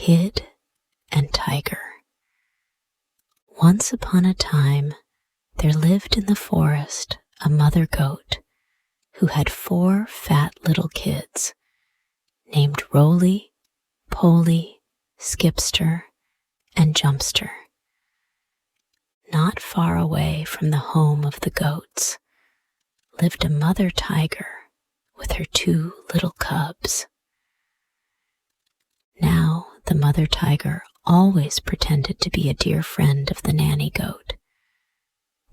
Kid and Tiger. Once upon a time, there lived in the forest a mother goat who had 4 fat little kids named Roley, Poley, Skipster, and Jumpster. Not far away from the home of the goats lived a mother tiger with her 2 little cubs. Now the mother tiger always pretended to be a dear friend of the nanny goat,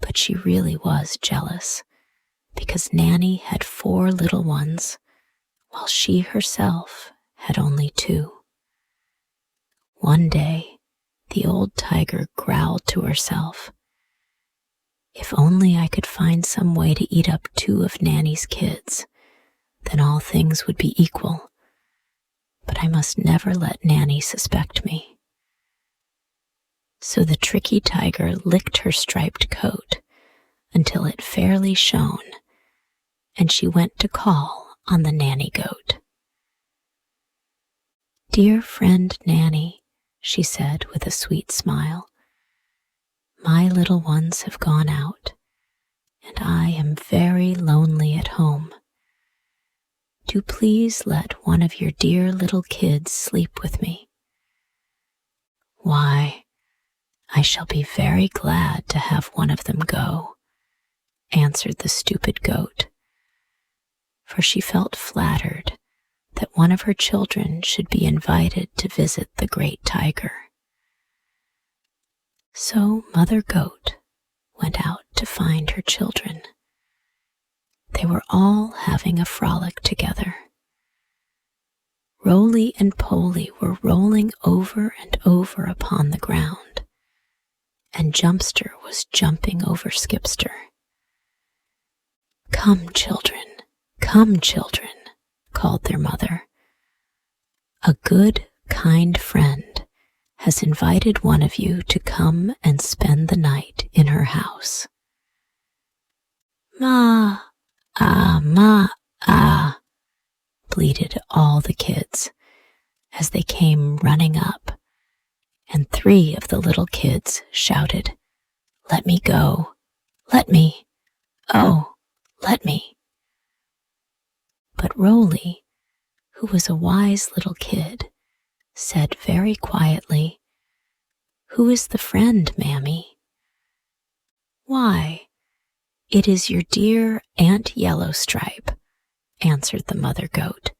but she really was jealous because Nanny had 4 little ones while she herself had only 2. One day, the old tiger growled to herself, "If only I could find some way to eat up 2 of Nanny's kids, then all things would be equal. But I must never let Nanny suspect me." So the tricky tiger licked her striped coat until it fairly shone, and she went to call on the nanny goat. "Dear friend Nanny," she said with a sweet smile, "my little ones have gone out, and I am very lonely at home. Do please let one of your dear little kids sleep with me." "Why, I shall be very glad to have one of them go," answered the stupid goat, for she felt flattered that one of her children should be invited to visit the great tiger. So Mother Goat went out to find her children. They were all having a frolic together. Roley and Poley were rolling over and over upon the ground, and Jumpster was jumping over Skipster. Come, children, called their mother. "A good, kind friend has invited one of you to come and spend the night in her house." "Ma, bleated all the kids as they came running up, and 3 of the little kids shouted, "Let me go! Let me! Oh, let me!" But Roley, who was a wise little kid, said very quietly, "Who is the friend, Mammy?" "Why, it is your dear Aunt Yellowstripe," answered the mother goat.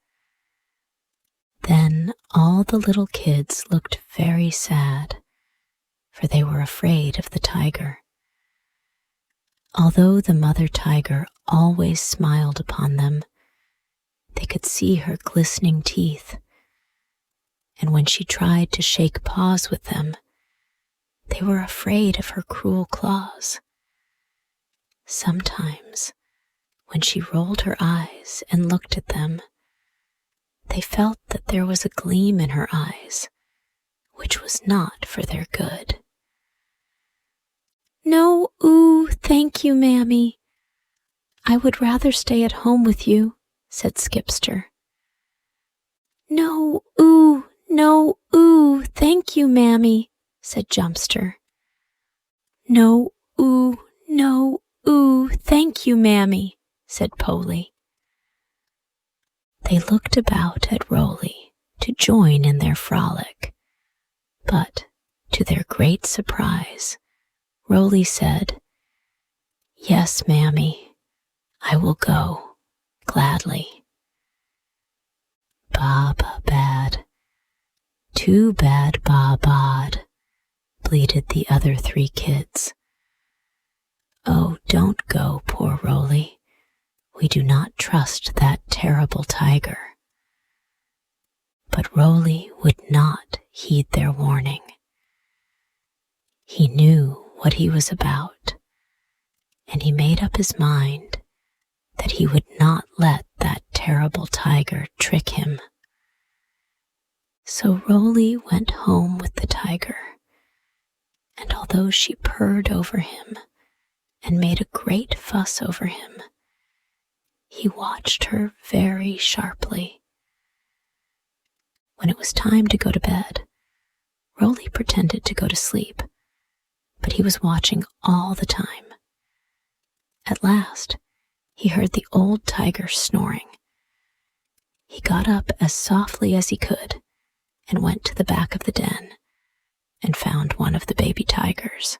Then all the little kids looked very sad, for they were afraid of the tiger. Although the mother tiger always smiled upon them, they could see her glistening teeth, and when she tried to shake paws with them, they were afraid of her cruel claws. Sometimes, when she rolled her eyes and looked at them, they felt that there was a gleam in her eyes, which was not for their good. "No, thank you, Mammy. I would rather stay at home with you," said Skipster. "No, thank you, Mammy," said Jumpster. "No, thank you, Mammy," said Poley. They looked about at Roley to join in their frolic, but, to their great surprise, Roley said, "Yes, Mammy, I will go, gladly." "Ba, ba, bad, too bad, ba, bod," bleated the other 3 kids. "Oh, don't go, poor Roley. We do not trust that terrible tiger." But Roley would not heed their warning. He knew what he was about, and he made up his mind that he would not let that terrible tiger trick him. So Roley went home with the tiger, and although she purred over him and made a great fuss over him, he watched her very sharply. When it was time to go to bed, Roley pretended to go to sleep, but he was watching all the time. At last, he heard the old tiger snoring. He got up as softly as he could and went to the back of the den and found one of the baby tigers.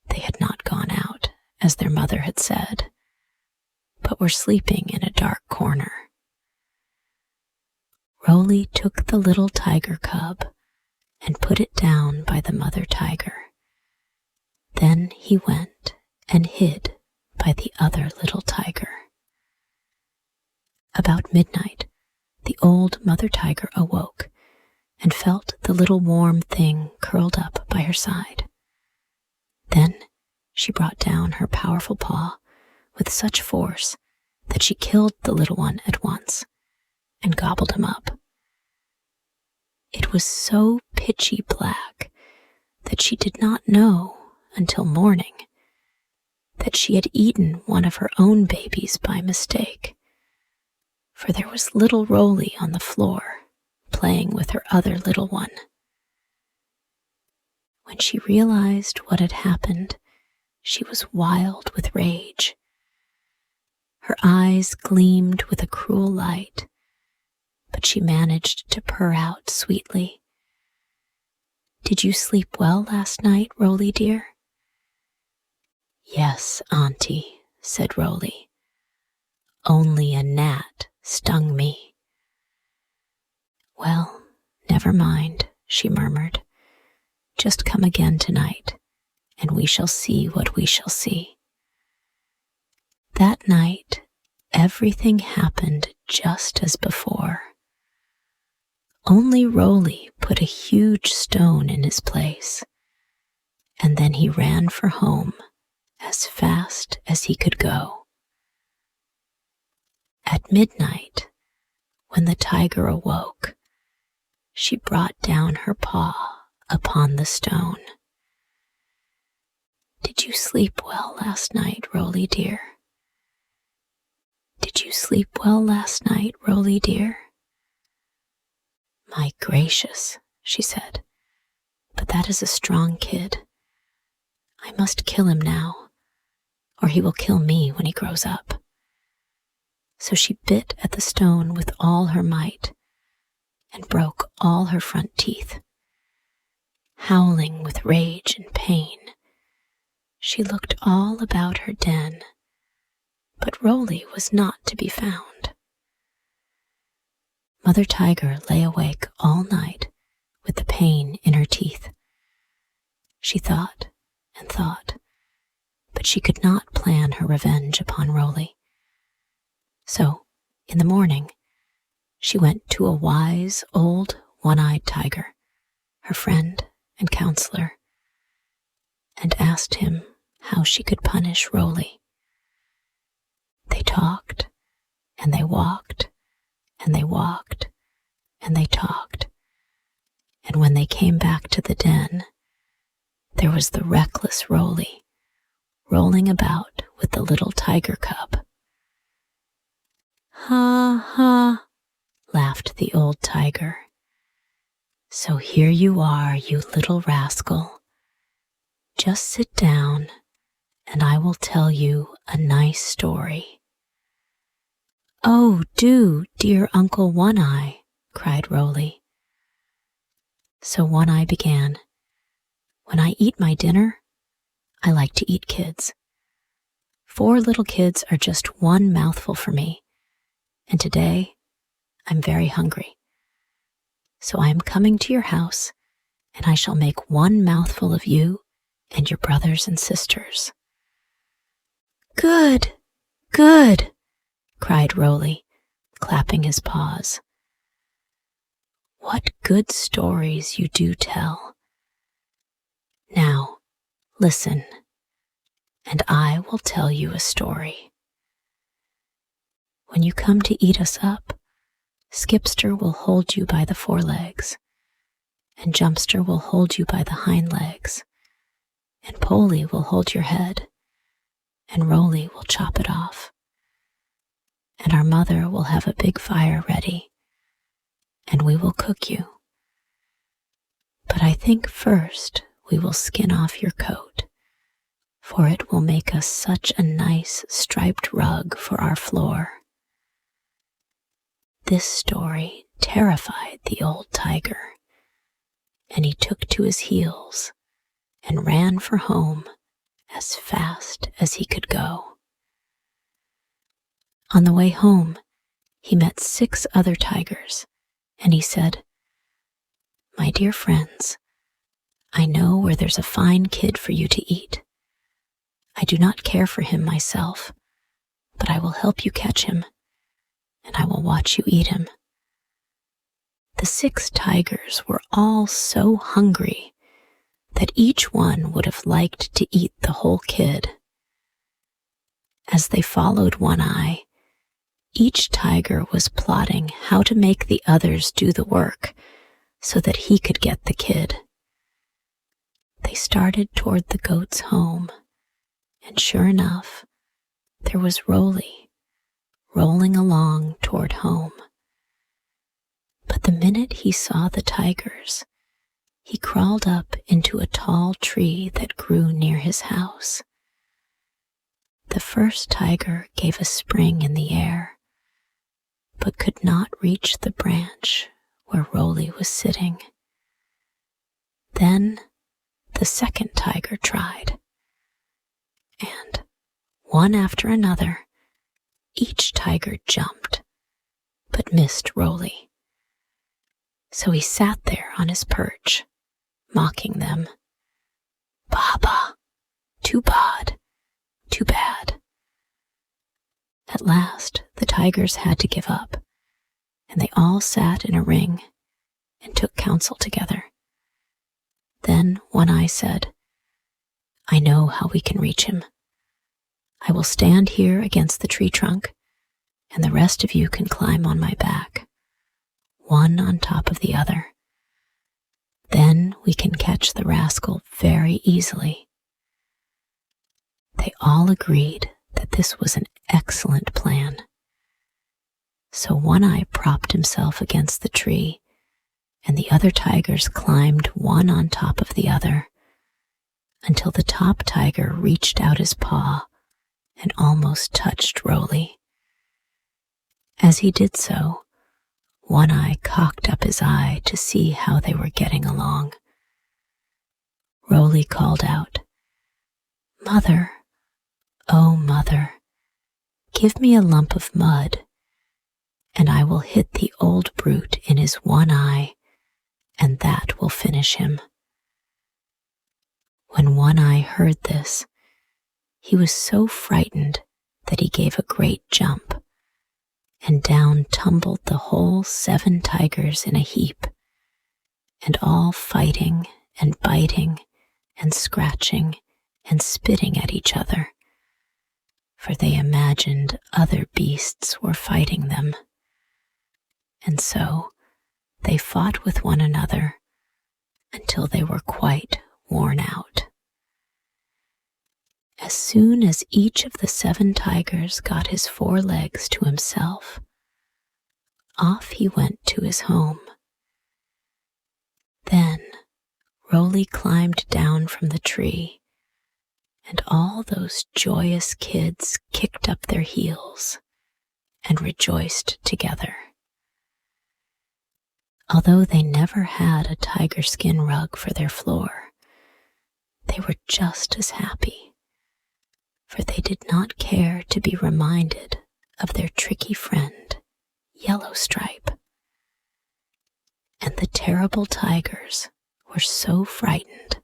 They had not gone out, as their mother had said, but were sleeping in a dark corner. Roley took the little tiger cub and put it down by the mother tiger. Then he went and hid by the other little tiger. About midnight, the old mother tiger awoke and felt the little warm thing curled up by her side. Then she brought down her powerful paw with such force that she killed the little one at once and gobbled him up. It was so pitchy black that she did not know until morning that she had eaten one of her own babies by mistake, for there was little Roley on the floor playing with her other little one. When she realized what had happened, she was wild with rage. Her eyes gleamed with a cruel light, but she managed to purr out sweetly. "Did you sleep well last night, Roley dear?" "Yes, Auntie," said Roley. "Only a gnat stung me." "Well, never mind," she murmured. "Just come again tonight, and we shall see what we shall see." That night, everything happened just as before. Only Roley put a huge stone in his place, and then he ran for home as fast as he could go. At midnight, when the tiger awoke, she brought down her paw upon the stone. "Did you sleep well last night, Roley dear? Did you sleep well last night, Roley dear?" "My gracious," she said, "but that is a strong kid. I must kill him now, or he will kill me when he grows up." So she bit at the stone with all her might and broke all her front teeth. Howling with rage and pain, she looked all about her den, but Roley was not to be found. Mother Tiger lay awake all night with the pain in her teeth. She thought and thought, but she could not plan her revenge upon Roley. So, in the morning, she went to a wise old one-eyed tiger, her friend and counselor, and asked him how she could punish Roley. They talked, and they walked, and they walked, and they talked, and when they came back to the den, there was the reckless Roley, rolling about with the little tiger cub. "Ha, ha," laughed the old tiger. "So here you are, you little rascal. Just sit down, and I will tell you a nice story." "Oh, do, dear Uncle One-Eye," cried Roley. So One-Eye began. "When I eat my dinner, I like to eat kids. 4 little kids are just one mouthful for me, and today I'm very hungry. So I am coming to your house, and I shall make 1 mouthful of you and your brothers and sisters." "Good, good," cried Roley, clapping his paws. "What good stories you do tell. Now, listen, and I will tell you a story. When you come to eat us up, Skipster will hold you by the forelegs, and Jumpster will hold you by the hind legs, and Poley will hold your head, and Roley will chop it off. And our mother will have a big fire ready, and we will cook you. But I think first we will skin off your coat, for it will make us such a nice striped rug for our floor." This story terrified the old tiger, and he took to his heels and ran for home as fast as he could go. On the way home, he met 6 other tigers, and he said, "My dear friends, I know where there's a fine kid for you to eat. I do not care for him myself, but I will help you catch him, and I will watch you eat him." The 6 tigers were all so hungry that each one would have liked to eat the whole kid. As they followed One Eye, each tiger was plotting how to make the others do the work so that he could get the kid. They started toward the goat's home, and sure enough, there was Roley rolling along toward home. But the minute he saw the tigers, he crawled up into a tall tree that grew near his house. The first tiger gave a spring in the air, but could not reach the branch where Roley was sitting. Then the second tiger tried, and one after another, each tiger jumped, but missed Roley. So he sat there on his perch, mocking them. "Baba, too bad, too bad." At last, the tigers had to give up, and they all sat in a ring and took counsel together. Then One Eye said, "I know how we can reach him. I will stand here against the tree trunk, and the rest of you can climb on my back, one on top of the other. Then we can catch the rascal very easily." They all agreed that this was an excellent plan. So One Eye propped himself against the tree, and the other tigers climbed one on top of the other until the top tiger reached out his paw and almost touched Roley. As he did so, One Eye cocked up his eye to see how they were getting along. Roley called out, "Mother, oh mother, give me a lump of mud, and I will hit the old brute in his one eye, and that will finish him." When One Eye heard this, he was so frightened that he gave a great jump, and down tumbled the whole 7 tigers in a heap, and all fighting and biting and scratching and spitting at each other, for they imagined other beasts were fighting them. And so they fought with one another until they were quite worn out. As soon as each of the 7 tigers got his 4 legs to himself, off he went to his home. Then Roley climbed down from the tree, and all those joyous kids kicked up their heels and rejoiced together. Although they never had a tiger skin rug for their floor, they were just as happy, for they did not care to be reminded of their tricky friend, Yellow Stripe. And the terrible tigers were so frightened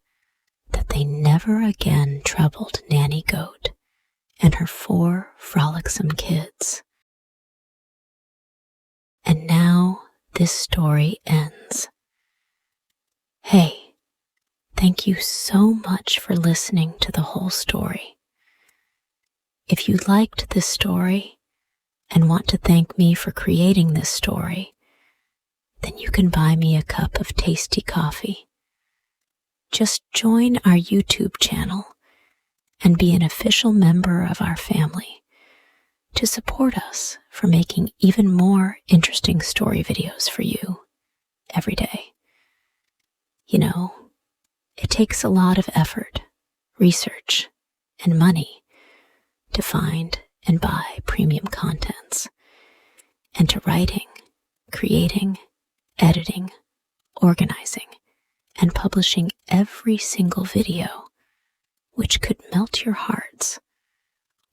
that they never again troubled Nanny Goat and her 4 frolicsome kids. And now this story ends. Hey, thank you so much for listening to the whole story. If you liked this story and want to thank me for creating this story, then you can buy me a cup of tasty coffee. Just join our YouTube channel and be an official member of our family to support us for making even more interesting story videos for you every day. You know, it takes a lot of effort, research, and money to find and buy premium contents, and to writing, creating, editing, organizing, and publishing every single video, which could melt your hearts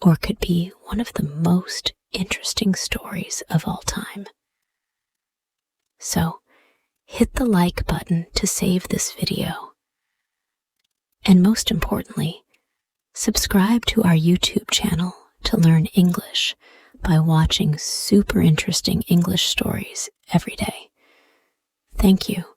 or could be one of the most interesting stories of all time. So, hit the like button to save this video. And most importantly, subscribe to our YouTube channel to learn English by watching super interesting English stories every day. Thank you.